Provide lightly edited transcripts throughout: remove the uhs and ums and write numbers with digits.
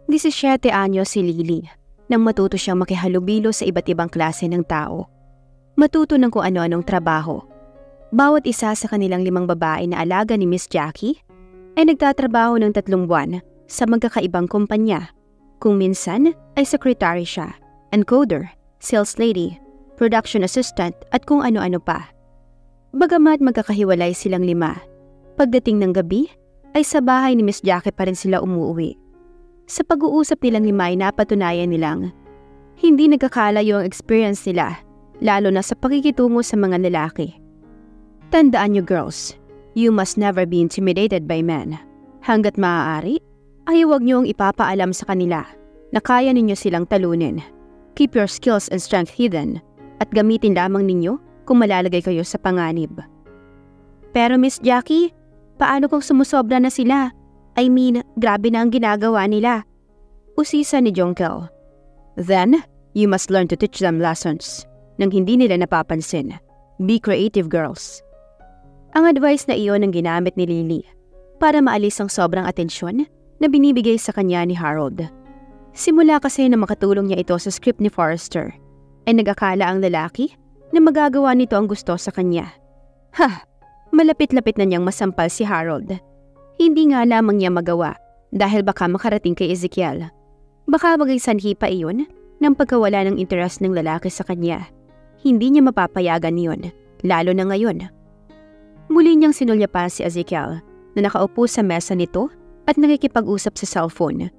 17 anyos si Lily nang matuto siyang makihalubilo sa iba't ibang klase ng tao. Matuto ng kung ano-anong trabaho. Bawat isa sa kanilang 5 babae na alaga ni Miss Jackie ay nagtatrabaho ng 3 buwan sa magkakaibang kumpanya. Kung minsan ay secretary siya, encoder, sales lady, production assistant at kung ano-ano pa. Bagamat magkakahiwalay silang 5, pagdating ng gabi ay sa bahay ni Miss Jackie pa rin sila umuwi. Sa pag-uusap nilang 5 ay napatunayan nilang hindi nagkakalayo ang experience nila, lalo na sa pakikitungo sa mga lalaki. Tandaan niyo girls, you must never be intimidated by men. Hanggat maaari, ay huwag niyong ipapaalam sa kanila na kaya ninyo silang talunin. Keep your skills and strength hidden at gamitin lamang ninyo kung malalagay kayo sa panganib. Pero Miss Jackie, paano kung sumusobra na sila? I mean, grabe na ang ginagawa nila. Usisa ni Jonkel. Then, you must learn to teach them lessons nang hindi nila napapansin. Be creative girls. Ang advice na iyon ang ginamit ni Lily para maalis ang sobrang atensyon na binibigay sa kanya ni Harold. Simula kasi na makatulong niya ito sa script ni Forrester, ay nag-akala ang lalaki na magagawa nito ang gusto sa kanya. Malapit-lapit na niyang masampal si Harold. Hindi nga lamang niya magawa dahil baka makarating kay Ezekiel. Baka maging sanhi pa iyon ng pagkawala ng interes ng lalaki sa kanya. Hindi niya mapapayagan yun, lalo na ngayon. Muli niyang sinulyapan si Ezekiel na nakaupo sa mesa nito at nakikipag-usap sa cellphone.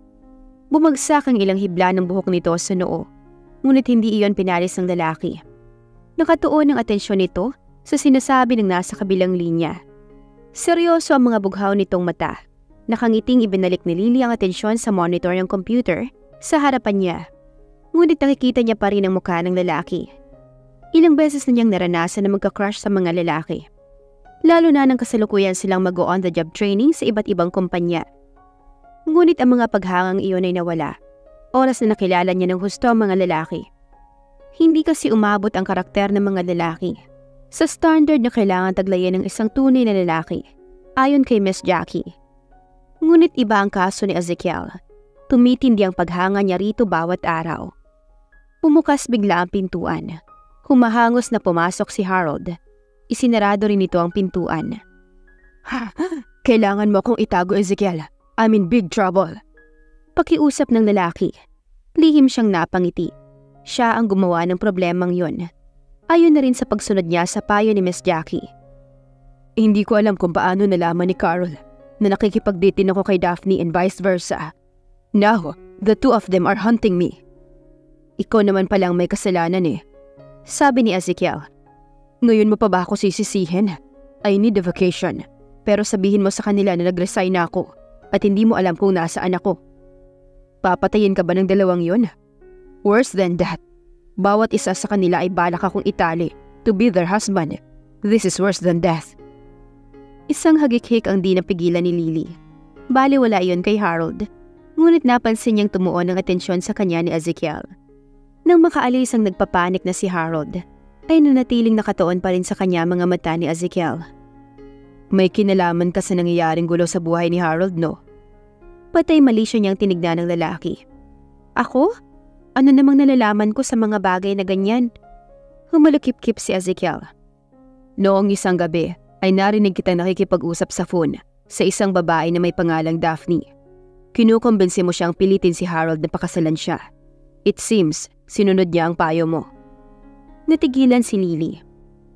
Bumagsak ang ilang hibla ng buhok nito sa noo, ngunit hindi iyon pinalis ng lalaki. Nakatuon ang atensyon nito sa sinasabi ng nasa kabilang linya. Seryoso ang mga bughaw nitong mata. Nakangiting ibinalik ni Lily ang atensyon sa monitor ng computer sa harapan niya. Ngunit nakikita niya pa rin ang mukha ng lalaki. Ilang beses na niyang naranasan na magka-crush sa mga lalaki. Lalo na nang kasalukuyan silang mag-on-the-job training sa iba't ibang kumpanya. Ngunit ang mga paghangang iyon ay nawala. Oras na nakilala niya ng husto ang mga lalaki. Hindi kasi umabot ang karakter ng mga lalaki sa standard na kailangan taglayan ng isang tunay na lalaki, ayon kay Miss Jackie. Ngunit iba ang kaso ni Ezekiel. Tumitindi ang paghanga niya rito bawat araw. Pumukas bigla ang pintuan. Humahangos na pumasok si Harold. Isinarado rin ito ang pintuan. Kailangan mo akong itago, Ezekiel. I'm in big trouble. Pakiusap ng lalaki. Lihim siyang napangiti. Siya ang gumawa ng problemang yon. Ayon na rin sa pagsunod niya sa payo ni Miss Jackie. Hindi ko alam kung paano nalaman ni Carol na nakikipag-dating ako kay Daphne and vice versa. Now, the two of them are hunting me. Ikaw naman palang may kasalanan eh. Sabi ni Ezekiel. Ngayon mo pa ba ako sisisihin? I need a vacation. Pero sabihin mo sa kanila na nag-resign na ako at hindi mo alam kung nasaan ako. Papatayin ka ba ng 2 yon? Worse than that. Bawat isa sa kanila ay balak akong itali to be their husband. This is worse than death. Isang hagik-hik ang di napigilan ni Lily. Baliwala iyon kay Harold. Ngunit napansin niyang tumuon ang atensyon sa kanya ni Ezekiel. Nang makaalis ang nagpapanik na si Harold, ay nanatiling nakatuon pa rin sa kanya mga mata ni Ezekiel. May kinalaman ka sa nangyayaring gulo sa buhay ni Harold, no? Patay malisyo niyang tinignan ng lalaki. Ako? Ano namang nalalaman ko sa mga bagay na ganyan? Humalukip-kip si Ezekiel. Noong isang gabi ay narinig kitang nakikipag-usap sa phone sa isang babae na may pangalang Daphne. Kinukumbinsi mo siyang pilitin si Harold na pakasalan siya. It seems, sinunod niya ang payo mo. Natigilan si Lily.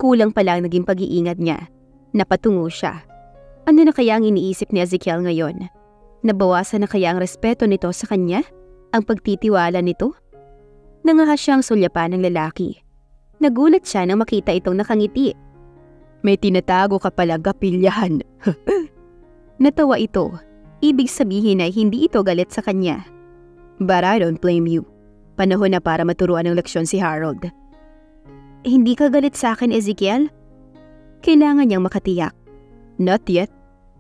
Kulang pa lang naging pag-iingat niya. Napatungo siya. Ano na kaya ang iniisip ni Ezekiel ngayon? Nabawasan na kaya ang respeto nito sa kanya? Ang pagtitiwala nito? Nangahas siyang sulyapan ng lalaki. Nagulat siya nang makita itong nakangiti. May tinatago ka pala, kapilyahan. Natawa ito. Ibig sabihin ay hindi ito galit sa kanya. But I don't blame you. Panahon na para maturuan ng leksyon si Harold. Hindi ka galit sa akin, Ezekiel? Kailangan niyang makatiyak. Not yet.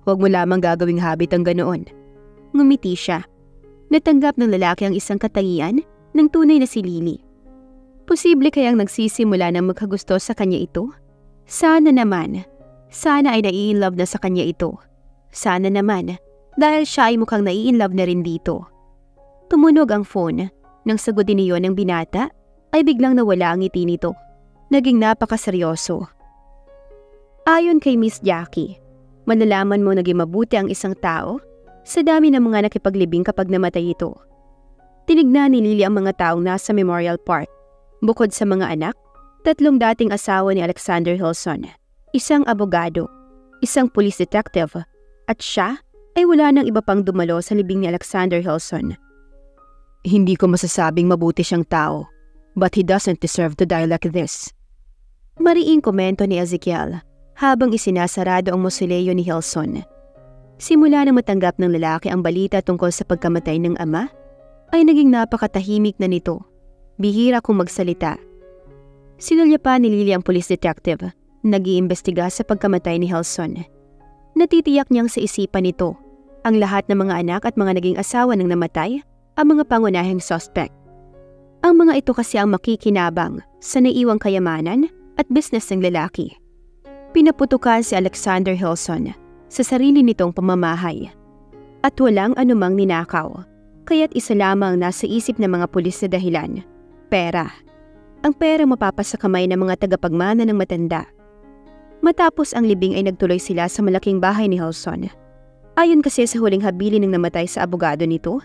Huwag mo lamang gagawing habit ang ganoon. Ngumiti siya. Natanggap ng lalaki ang isang katangian ng tunay na si Lily. Posible kayang nagsisimula ng magkagusto sa kanya ito? Sana naman. Sana ay nai-inlove na sa kanya ito. Sana naman, dahil siya ay mukhang nai-inlove na rin dito. Tumunog ang phone. Nang sagutin niyo ng binata, ay biglang nawala ang ngiti nito. Naging napakaseryoso. Ayon kay Miss Jackie, malalaman mo naging mabuti ang isang tao sa dami ng mga nakipaglibing kapag namatay ito. Tinignan ni Lily ang mga taong nasa Memorial Park. Bukod sa mga anak, 3 dating asawa ni Alexander Hilson, isang abogado, isang police detective, at siya ay wala nang iba pang dumalo sa libing ni Alexander Hilson. Hindi ko masasabing mabuti siyang tao, but he doesn't deserve to die like this. Mariing komento ni Ezekiel habang isinasarado ang mausoleo ni Hilson. Simula na matanggap ng lalaki ang balita tungkol sa pagkamatay ng ama, ay naging napakatahimik na nito. Bihira kung magsalita. Sinulya pa ni Lily ang police detective, nag-iimbestiga sa pagkamatay ni Hilson. Natitiyak niyang sa isipan nito ang lahat ng mga anak at mga naging asawa ng namatay, ang mga pangunahing suspect. Ang mga ito kasi ang makikinabang sa naiwang kayamanan at business ng lalaki. Pinaputukan si Alexander Hilson sa sarili nitong pamamahay. At walang anumang ninakaw, kaya't isa lamang nasa isip ng mga pulis na dahilan, pera. Ang pera mapapasa kamay ng mga tagapagmana ng matanda. Matapos ang libing ay nagtuloy sila sa malaking bahay ni Hilson. Ayon kasi sa huling habilin ng namatay sa abogado nito,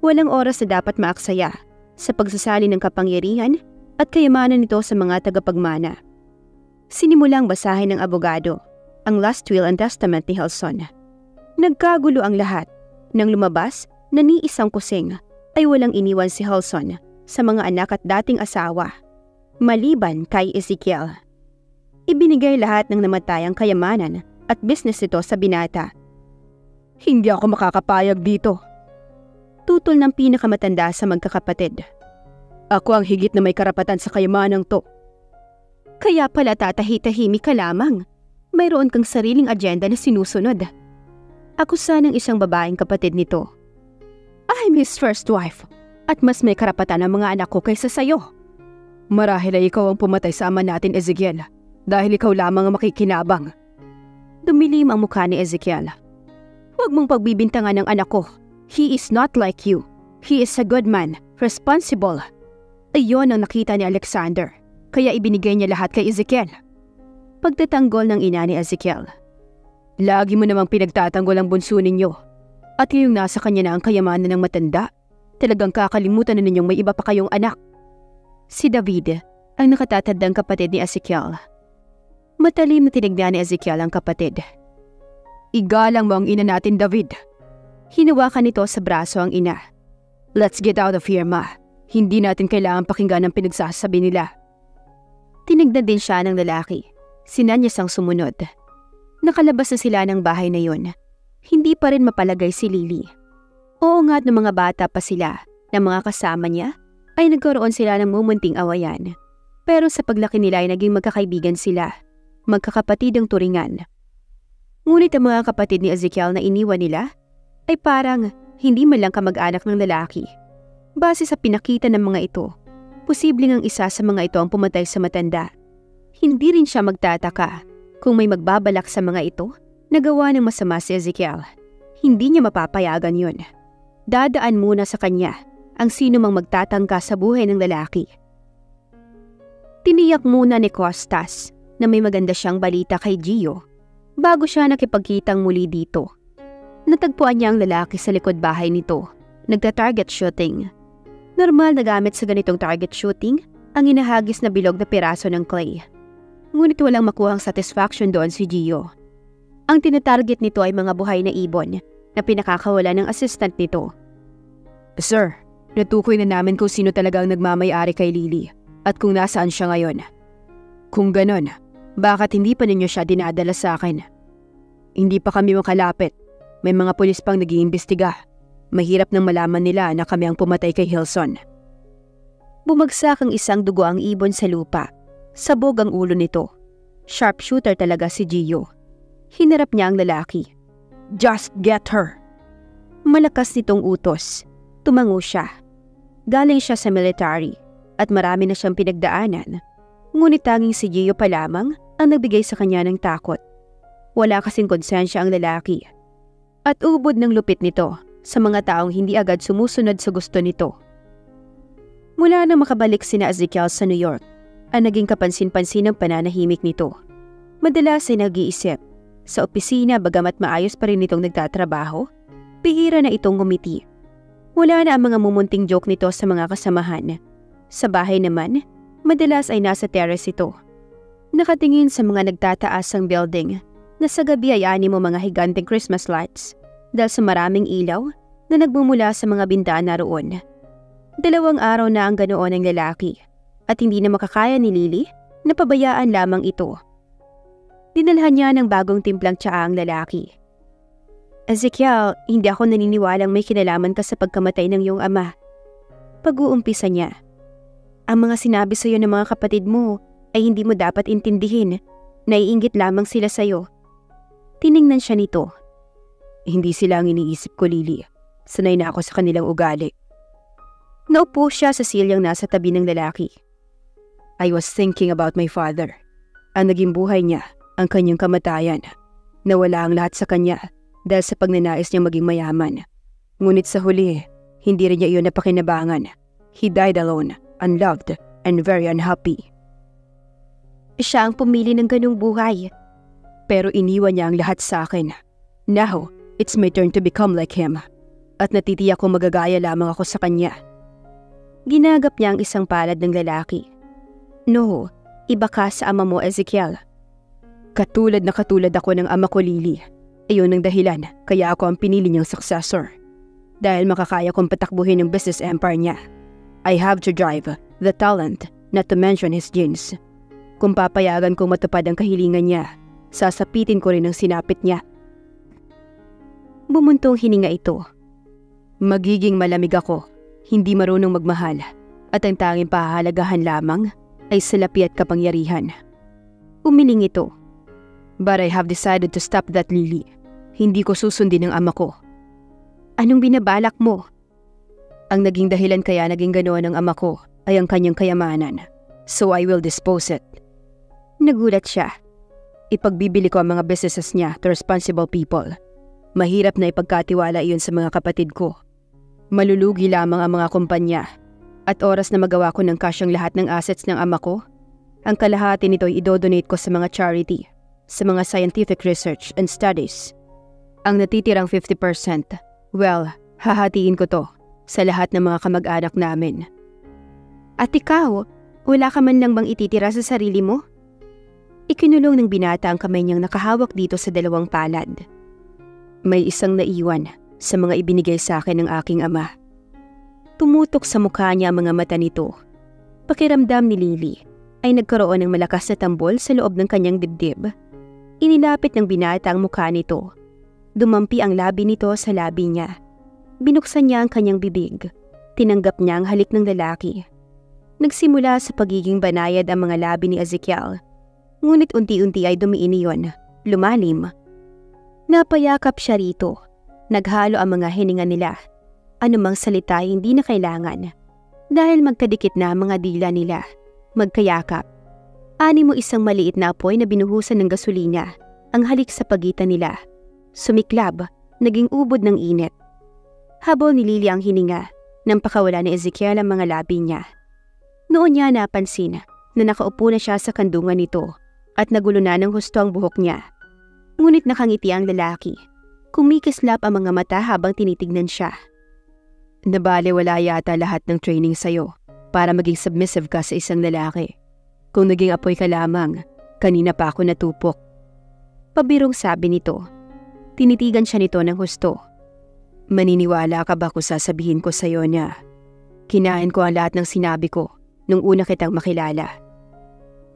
walang oras na dapat maaksaya sa pagsasali ng kapangyarihan at kayamanan nito sa mga tagapagmana. Sinimulang basahin ng abogado ang last will and testament ni Hilson. Nagkagulo ang lahat. Nang lumabas na ni isang kusing ay walang iniwan si Hilson sa mga anak at dating asawa, maliban kay Ezekiel. Ibinigay lahat ng namatayang kayamanan at business nito sa binata. Hindi ako makakapayag dito. Tutol ng pinakamatanda sa magkakapatid. Ako ang higit na may karapatan sa kayamanang to. Kaya pala tatahi-tahimik ka lamang. Mayroon kang sariling agenda na sinusunod. Ako sanang isang babaeng kapatid nito. I'm his first wife at mas may karapatan ang mga anak ko kaysa sayo. Marahil ay ikaw ang pumatay sa ama natin, Ezekiel, dahil ikaw lamang ang makikinabang. Dumilim ang mukha ni Ezekiel. Huwag mong pagbibintangan ng anak ko. He is not like you. He is a good man, responsible. Iyon ang nakita ni Alexander, kaya ibinigay niya lahat kay Ezekiel. Pagtatanggol ng ina ni Ezekiel. Lagi mo namang pinagtatanggol ang bunso ninyo. At ngayong nasa kanya na ang kayamanan ng matanda, talagang kakalimutan na ninyong may iba pa kayong anak. Si David, ang nakatatandang kapatid ni Ezekiel. Matalim na tinignan ni Ezekiel ang kapatid. Igalang mo ang ina natin, David. Hinawakan nito sa braso ang ina. Let's get out of here, ma. Hindi natin kailangan pakinggan ang pinagsasabi nila. Tinignan din siya ng lalaki. Sinanyas ang sumunod. Nakalabas na sila ng bahay na yun. Hindi pa rin mapalagay si Lily. Oo nga't ng mga bata pa sila, ng mga kasama niya, ay nagkaroon sila ng mumunting awayan. Pero sa paglaki nila ay naging magkakaibigan sila. Magkakapatid ang turingan. Ngunit ang mga kapatid ni Ezekiel na iniwan nila ay parang hindi man lang kamag-anak ng lalaki. Base sa pinakita ng mga ito, posibleng ang isa sa mga ito ang pumatay sa matanda. Hindi rin siya magtataka kung may magbabalak sa mga ito na gawa ng masama si Ezekiel. Hindi niya mapapayagan yun. Dadaan muna sa kanya ang sino mang magtatangka sa buhay ng lalaki. Tiniyak muna ni Costas na may maganda siyang balita kay Gio bago siya nakipagkitang muli dito. Natagpuan niya ang lalaki sa likod bahay nito, nagta-target shooting. Normal na gamit sa ganitong target shooting ang inahagis na bilog na piraso ng clay. Ngunit walang makuhang satisfaction doon si Gio. Ang tinatarget nito ay mga buhay na ibon na pinakakawala ng assistant nito. Sir, natukoy na namin kung sino talaga ang nagmamay-ari kay Lily at kung nasaan siya ngayon. Kung ganon, bakit hindi pa ninyo siya dinadala sa akin? Hindi pa kami makalapit. May mga pulis pang nag-iimbestiga. Mahirap nang malaman nila na kami ang pumatay kay Hilson. Bumagsak ang isang dugoang ibon sa lupa. Sabog ang ulo nito. Sharpshooter talaga si Gio. Hinarap niya ang lalaki. Just get her. Malakas nitong utos. Tumango siya. Galing siya sa military at marami na siyang pinagdaanan. Ngunit tanging si Gio pa lamang ang nagbigay sa kanya ng takot. Wala kasing konsensya ang lalaki. At ubod ng lupit nito sa mga taong hindi agad sumusunod sa gusto nito. Mula nang makabalik sina Ezekiel sa New York, ang naging kapansin-pansin ng pananahimik nito. Madalas ay nag-iisip, sa opisina bagamat maayos pa rin itong nagtatrabaho, bihira na itong ngumiti. Wala na ang mga mumunting joke nito sa mga kasamahan. Sa bahay naman, madalas ay nasa terrace ito. Nakatingin sa mga nagtataasang building na sa gabi ay animo mga higanteng Christmas lights dahil sa maraming ilaw na nagmumula sa mga bintana roon. 2 araw na ang ganoon ng lalaki at hindi na makakaya ni Lily na pabayaan lamang ito. Dinalhan niya ng bagong timplang tsaa ang lalaki. Ezekiel, hindi ako naniniwalang may kinalaman ka sa pagkamatay ng iyong ama. Pag-uumpisa niya. Ang mga sinabi sa iyo ng mga kapatid mo ay hindi mo dapat intindihin. Naiinggit lamang sila sa iyo. Tiningnan siya nito. Hindi sila ang iniisip ko, Lily. Sanay na ako sa kanilang ugali. Naupo siya sa silyang nasa tabi ng lalaki. I was thinking about my father. Ang naging buhay niya, ang kanyang kamatayan. Nawala ang lahat sa kanya dahil sa pagnanais niyang maging mayaman. Ngunit sa huli, hindi rin niya iyon napakinabangan. He died alone, unloved, and very unhappy. Siya ang pumili ng ganung buhay. Pero iniwan niya ang lahat sa akin. Now, it's my turn to become like him. At natitiyak kong magagaya lamang ako sa kanya. Ginagap niya ang isang palad ng lalaki. No, iba ka sa ama mo, Ezekiel. Katulad ako ng ama ko, Lily. Iyon ang dahilan kaya ako ang pinili niyang successor. Dahil makakaya kong patakbuhin ang business empire niya. I have to drive, the talent, not to mention his genes. Kung papayagan kong matupad ang kahilingan niya, sasapitin ko rin ang sinapit niya. Bumuntong hininga ito. Magiging malamig ako, hindi marunong magmahal, at ang tanging pahahalagahan lamang ay salapi at kapangyarihan. Umiling ito. But I have decided to stop that, Lily. Hindi ko susundin ang ama ko. Anong binabalak mo? Ang naging dahilan kaya naging ganoon ang ama ko ay ang kanyang kayamanan. So I will dispose it. Nagulat siya. Ipagbibili ko ang mga businesses niya to responsible people. Mahirap na ipagkatiwala iyon sa mga kapatid ko. Malulugi lamang ang mga kumpanya. At oras na magawa ko ng cash ang lahat ng assets ng ama ko, ang kalahati nito ay idodonate ko sa mga charity, sa mga scientific research and studies. Ang natitirang 50%, well, hahatiin ko to sa lahat ng mga kamag-anak namin. At ikaw, wala ka man lang bang ititira sa sarili mo? Ikinulong ng binata ang kamay niyang nakahawak dito sa 2 palad. May isang naiwan sa mga ibinigay sa akin ng aking ama. Tumutok sa mukha niya ang mga mata nito. Pakiramdam ni Lily ay nagkaroon ng malakas na tambol sa loob ng kanyang dibdib. Inilapit ng binata ang mukha nito. Dumampi ang labi nito sa labi niya. Binuksan niya ang kanyang bibig. Tinanggap niya ang halik ng lalaki. Nagsimula sa pagiging banayad ang mga labi ni Ezekiel. Ngunit unti-unti ay dumiin iyon, lumalim. Napayakap siya rito. Naghalo ang mga hininga nila. Anumang salita ay hindi na kailangan. Dahil magkadikit na ang mga dila nila. Magkayakap. Animo isang maliit na apoy na binuhusan ng gasolina ang halik sa pagitan nila. Sumiklab, naging ubod ng init. Habol ni Lily ang hininga nang pakawala ni Ezekiel ang mga labi niya. Noon niya napansin na nakaupo na siya sa kandungan nito at nagulo na ng husto ang buhok niya. Ngunit nakangiti ang lalaki. Kumikislap ang mga mata habang tinitignan siya. Nabalewala yata lahat ng training sa'yo para maging submissive ka sa isang lalaki. Kung naging apoy ka lamang, kanina pa ako natupok. Pabirong sabi nito. Tinitigan siya nito ng husto. Maniniwala ka ba kung sasabihin ko sa'yo na kinain ko ang lahat ng sinabi ko nung una kitang makilala?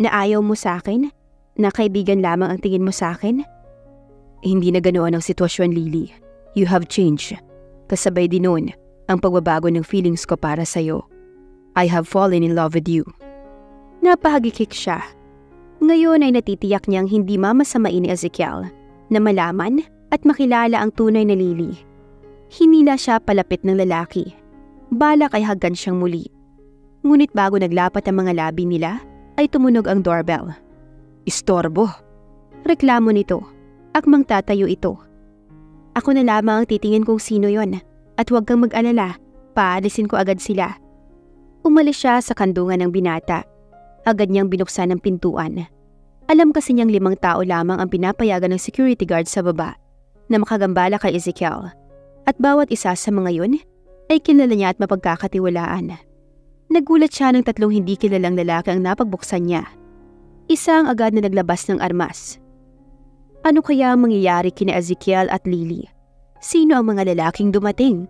Na ayaw mo sa akin? Na kaibigan lamang ang tingin mo sa akin? Hindi na ganoon ang sitwasyon, Lily. You have changed. Kasabay din nun ang pagbabago ng feelings ko para sa'yo. I have fallen in love with you. Napahagikik siya. Ngayon ay natitiyak niyang hindi mamasamain ni Ezekiel na malaman at makilala ang tunay na Lily. Hinila siya palapit ng lalaki. Balak ay hagan siyang muli. Ngunit bago naglapat ang mga labi nila, ay tumunog ang doorbell. Istorbo. Reklamo nito. Akmang tatayo ito. Ako na lamang ang titingin kung sino yon. At huwag kang mag-alala, paalisin ko agad sila. Umalis siya sa kandungan ng binata. Agad niyang binuksan ang pintuan. Alam kasi niyang 5 tao lamang ang pinapayagan ng security guard sa baba na makagambala kay Ezekiel. At bawat isa sa mga yun ay kilala niya at mapagkakatiwalaan. Nagulat siya ng 3 hindi kilalang lalaki ang napagbuksan niya. Isa ang agad na naglabas ng armas. Ano kaya ang mangyayari kina Ezekiel at Lily? Sino ang mga lalaking dumating?